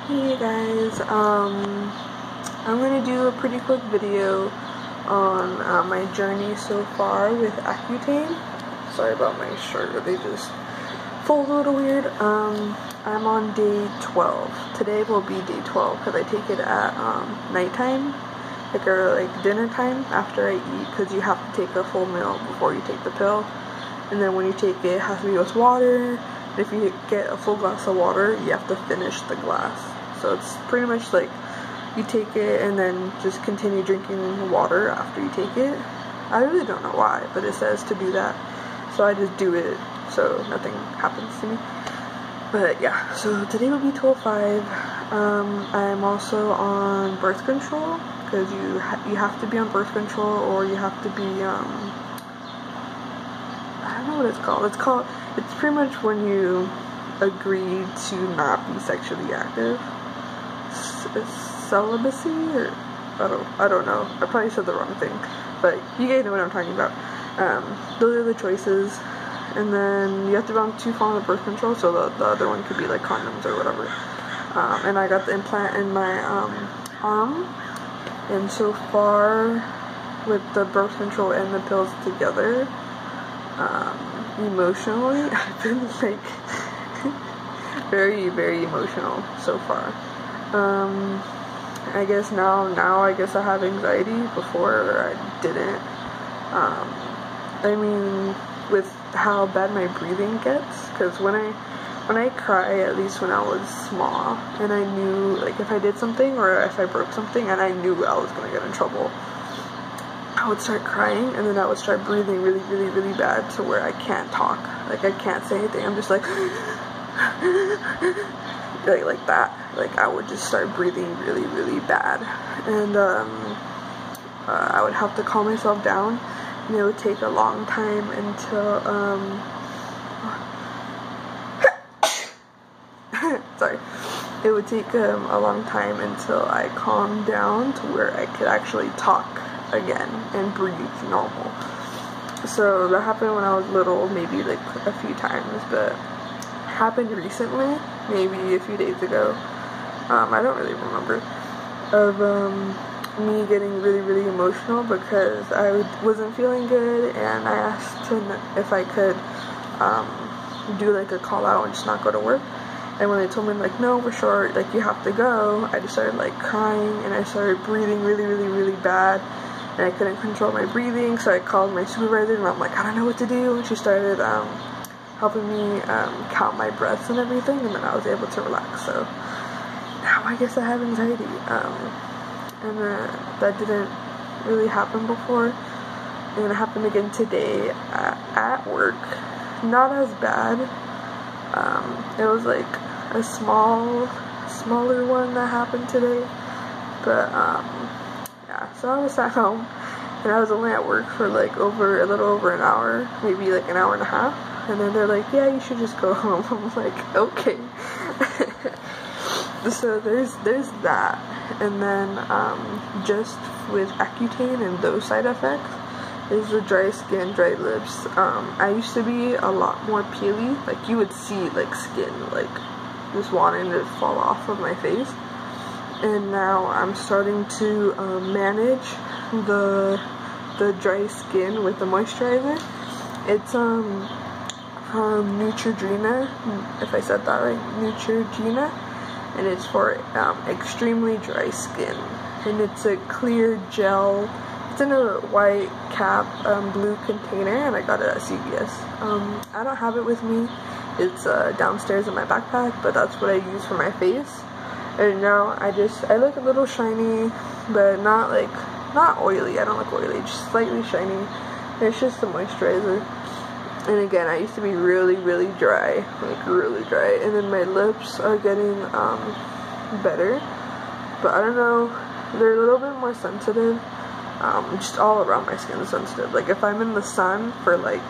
Hey guys, I'm gonna do a pretty quick video on my journey so far with Accutane. Sorry about my shirt, they just fold a little weird. I'm on day 12. Today will be day 12 because I take it at nighttime, like dinner time after I eat, because you have to take a full meal before you take the pill. And then when you take it, it has to be with water. If you get a full glass of water, you have to finish the glass. So it's pretty much like you take it and then just continue drinking water after you take it. I really don't know why, but it says to do that. So I just do it so nothing happens to me. But yeah, so today will be 12/5. I'm also on birth control because you have to be on birth control, or you have to be I don't know what it's called. It's pretty much when you agree to not be sexually active. Celibacy, or I don't know. I probably said the wrong thing, but you guys know what I'm talking about. Those are the choices, and then you have to be on 2 forms of birth control. So the other one could be like condoms or whatever. And I got the implant in my arm, and so far with the birth control and the pills together, emotionally, I've been like very, very emotional so far. I guess now I guess I have anxiety. Before I didn't. I mean, with how bad my breathing gets, because when I cry, at least when I was small, and I knew, like, if I did something or if I broke something and I knew I was gonna get in trouble, I would start crying, and then I would start breathing really, really, really bad to where I can't talk. Like, I can't say anything. I'm just like like that. Like, I would just start breathing really, really bad, and I would have to calm myself down, and it would take a long time until sorry, it would take a long time until I calmed down to where I could actually talk again and breathe normal. So that happened when I was little, maybe like a few times, but happened recently, maybe a few days ago. I don't really remember, of me getting really, really emotional because I wasn't feeling good, and I asked him if I could do like a call out and just not go to work. And when they told me, like, no, we're short, like, you have to go, I just started like crying, and I started breathing really, really, really bad, and I couldn't control my breathing. So I called my supervisor, and I'm like, I don't know what to do. And she started helping me count my breaths and everything, and then I was able to relax. So now I guess I have anxiety, and that didn't really happen before, and it happened again today at work. Not as bad. It was like a smaller one that happened today, but yeah. So I was at home, and I was only at work for like a little over an hour, maybe like an hour and a half. And then they're like, yeah, you should just go home. I'm like, okay. So there's that. And then just with Accutane and those side effects is the dry skin, dry lips. I used to be a lot more peely. Like, you would see like skin like just wanting to fall off of my face. And now I'm starting to manage the dry skin with the moisturizer. It's Neutrogena, if I said that right, Neutrogena, and it's for extremely dry skin, and it's a clear gel. It's in a white cap, blue container, and I got it at CVS. I don't have it with me. It's downstairs in my backpack, but that's what I use for my face. And now I look a little shiny, but not oily. I don't look oily, just slightly shiny. It's just the moisturizer. And again, I used to be really, really dry, like really dry. And then my lips are getting better, but I don't know, they're a little bit more sensitive. Just all around my skin is sensitive. Like, if I'm in the sun for like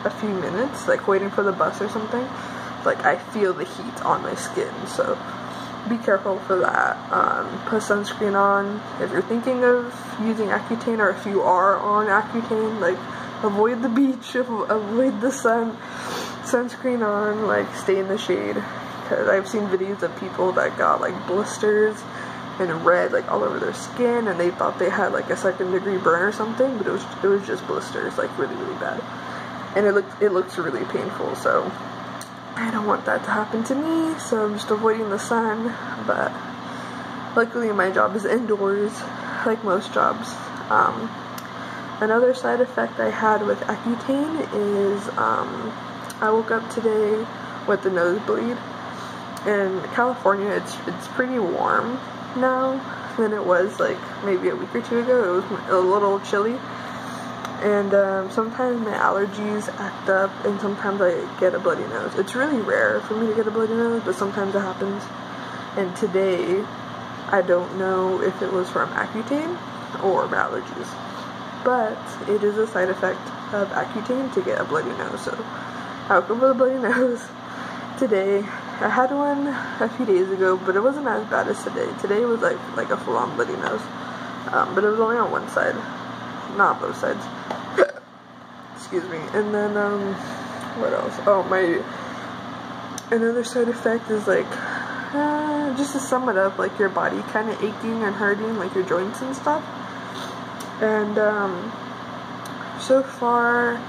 a few minutes, like waiting for the bus or something, like I feel the heat on my skin. So be careful for that. Put sunscreen on if you're thinking of using Accutane, or if you are on Accutane. Like, avoid the beach, avoid the sun, sunscreen on, like stay in the shade, because I've seen videos of people that got like blisters and red like all over their skin, and they thought they had like a 2nd degree burn or something, but it was just blisters, like really bad, and it looks really painful. So I don't want that to happen to me, so I'm just avoiding the sun. But luckily my job is indoors, like most jobs. Another side effect I had with Accutane is I woke up today with a nosebleed. In California, it's pretty warm now than it was like maybe a week or 2 ago. It was a little chilly, and sometimes my allergies act up, and sometimes I get a bloody nose. It's really rare for me to get a bloody nose, but sometimes it happens. And today, I don't know if it was from Accutane or my allergies, but it is a side effect of Accutane to get a bloody nose. So I woke up with a bloody nose today. I had one a few days ago, but it wasn't as bad as today. Today was like a full-on bloody nose, but it was only on one side, not both sides. Excuse me. And then what else? Oh, another side effect is like just to sum it up, like your body kind of aching and hurting, like your joints and stuff. And so far,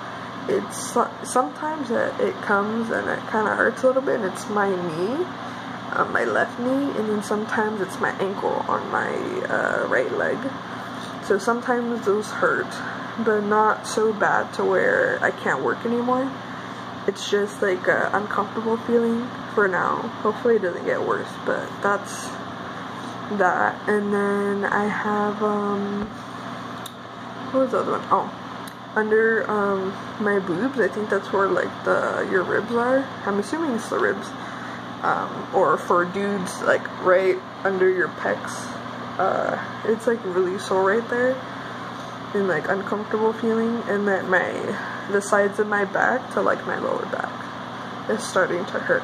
it's sometimes it comes and it kind of hurts a little bit, and it's my knee, my left knee, and then sometimes it's my ankle on my right leg. So sometimes those hurt, but not so bad to where I can't work anymore. It's just like an uncomfortable feeling for now. Hopefully it doesn't get worse, but that's that. And then I have what was the other one? Oh, under my boobs, I think that's where like your ribs are. I'm assuming it's the ribs, or for dudes, like right under your pecs. It's like really sore right there, and like uncomfortable feeling. And then the sides of my back to like my lower back is starting to hurt.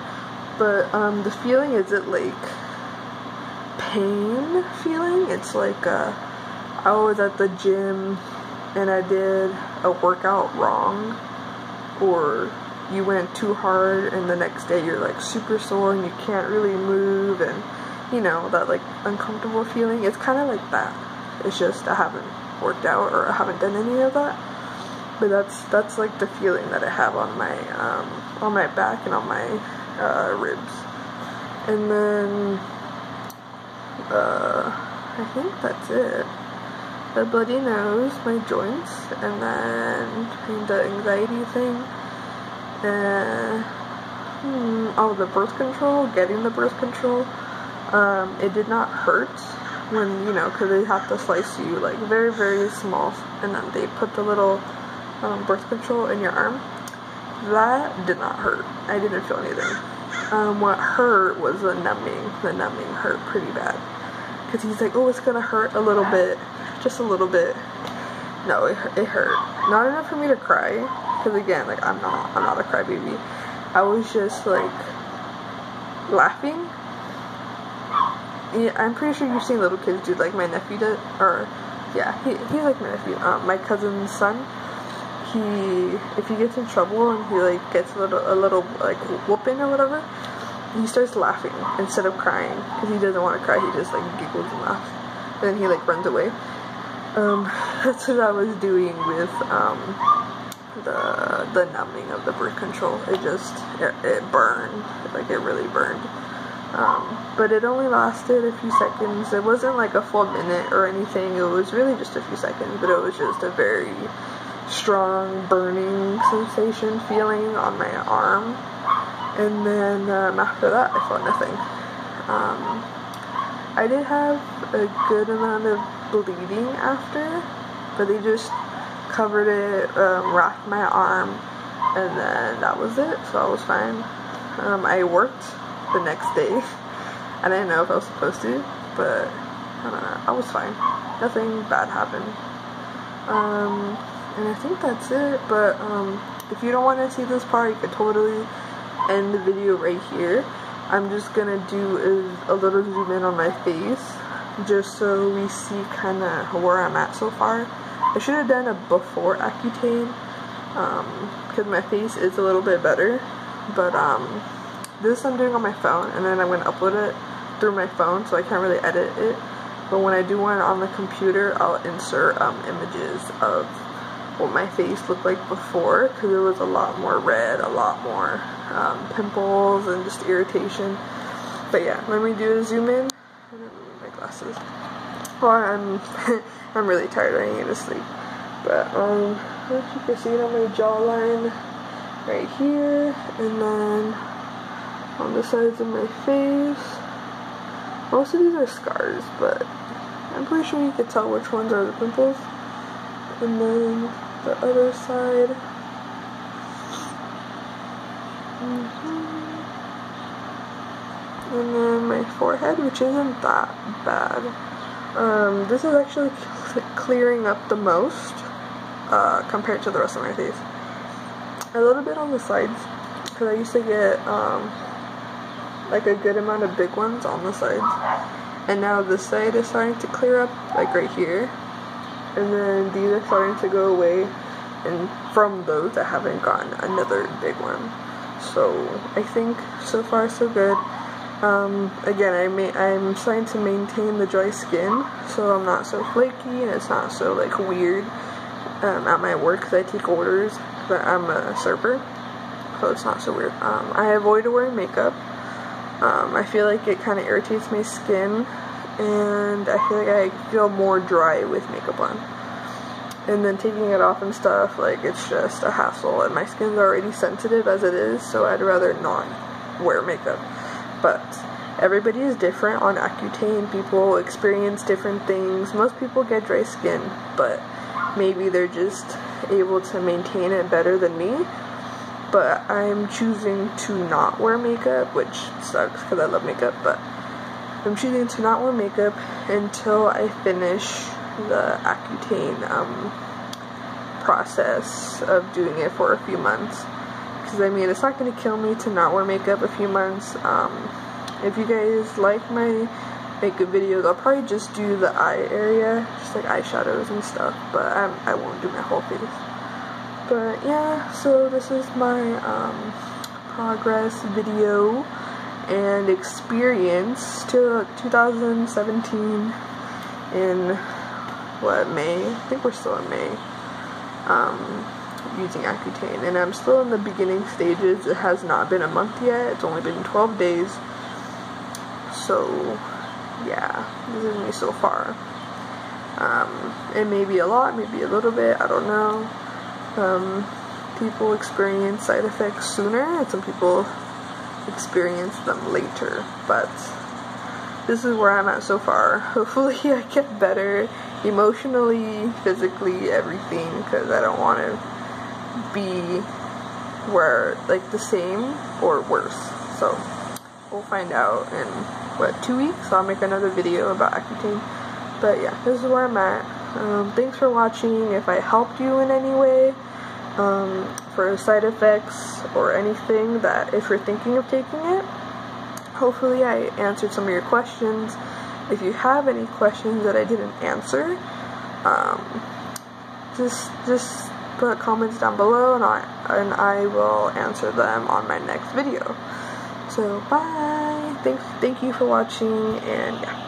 But the feeling isn't like pain feeling. It's like I was at the gym and I did a workout wrong, or you went too hard and the next day you're like super sore and you can't really move, and you know, that like uncomfortable feeling. It's kind of like that. It's just I haven't worked out or I haven't done any of that, but that's like the feeling that I have on my back and on my ribs. And then I think that's it. The bloody nose, my joints, and then the anxiety thing. Oh, the birth control, getting the birth control. It did not hurt when, you know, because they have to slice you like very, very small, and then they put the little birth control in your arm. That did not hurt. I didn't feel anything. What hurt was the numbing. The numbing hurt pretty bad. Because he's like, oh, it's gonna hurt a little bit. Just a little bit. No, it hurt. Not enough for me to cry. Because again, like, I'm not a crybaby. I was just like laughing. Yeah, I'm pretty sure you've seen little kids do, like my nephew did, or yeah, he's like my nephew. My cousin's son. If he gets in trouble and he like gets a little like whooping or whatever, he starts laughing instead of crying, because he doesn't want to cry. He just like giggles and laughs, and then he like runs away. That's what I was doing with the numbing of the birth control. It burned, like it really burned. But it only lasted a few seconds. It wasn't like a full minute or anything. It was really just a few seconds, but it was just a very strong burning sensation feeling on my arm. And then after that I felt nothing. I did have a good amount of bleeding after, but they just covered it, wrapped my arm, and then that was it, so I was fine. I worked the next day. I didn't know if I was supposed to, but I don't know, I was fine. Nothing bad happened. And I think that's it, but if you don't want to see this part, you could totally end the video right here. I'm just gonna do a little zoom in on my face, just so we see kind of where I'm at so far. I should have done a before Accutane, because my face is a little bit better, but this I'm doing on my phone, and then I'm going to upload it through my phone, so I can't really edit it. But when I do one on the computer, I'll insert images of what my face looked like before, because it was a lot more red, a lot more pimples and just irritation. But yeah, let me do a zoom in. I don't need my glasses. Or I'm really tired. I need to sleep. But you can see it on my jawline right here, and then on the sides of my face. Most of these are scars, but I'm pretty sure you could tell which ones are the pimples. And then the other side. And then my forehead, which isn't that bad. This is actually clearing up the most compared to the rest of my face. A little bit on the sides, because I used to get like a good amount of big ones on the sides, and now this side is starting to clear up, like right here, and then these are starting to go away, and from those I haven't gotten another big one. So I think so far so good. Again, I'm starting to maintain the dry skin, so I'm not so flaky and it's not so like weird at my work, because I take orders, but I'm a server, so it's not so weird. I avoid wearing makeup. I feel like it kind of irritates my skin, and I feel like I feel more dry with makeup on. And then taking it off and stuff, like, it's just a hassle, and my skin's already sensitive as it is, so I'd rather not wear makeup. But everybody is different on Accutane. People experience different things. Most people get dry skin, but maybe they're just able to maintain it better than me. But I'm choosing to not wear makeup, which sucks because I love makeup, but I'm choosing to not wear makeup until I finish the Accutane process of doing it for a few months. Because I mean, it's not going to kill me to not wear makeup a few months. If you guys like my makeup videos, I'll probably just do the eye area, just like eyeshadows and stuff, but I won't do my whole face. But yeah, so this is my progress video and experience to 2017 in what, May? I think we're still in May, using Accutane, and I'm still in the beginning stages. It has not been a month yet, it's only been 12 days, so yeah, this is me so far. It may be a lot, maybe a little bit, I don't know. People experience side effects sooner, and some people experience them later, but this is where I'm at so far. Hopefully I get better emotionally, physically, everything, because I don't want to be where, like, the same or worse. So we'll find out in what, 2 weeks. I'll make another video about Accutane. But yeah, this is where I'm at. Thanks for watching. If I helped you in any way for side effects or anything, that if you're thinking of taking it, hopefully I answered some of your questions. If you have any questions that I didn't answer, just put comments down below, and I will answer them on my next video. So bye. Thank you for watching, and yeah.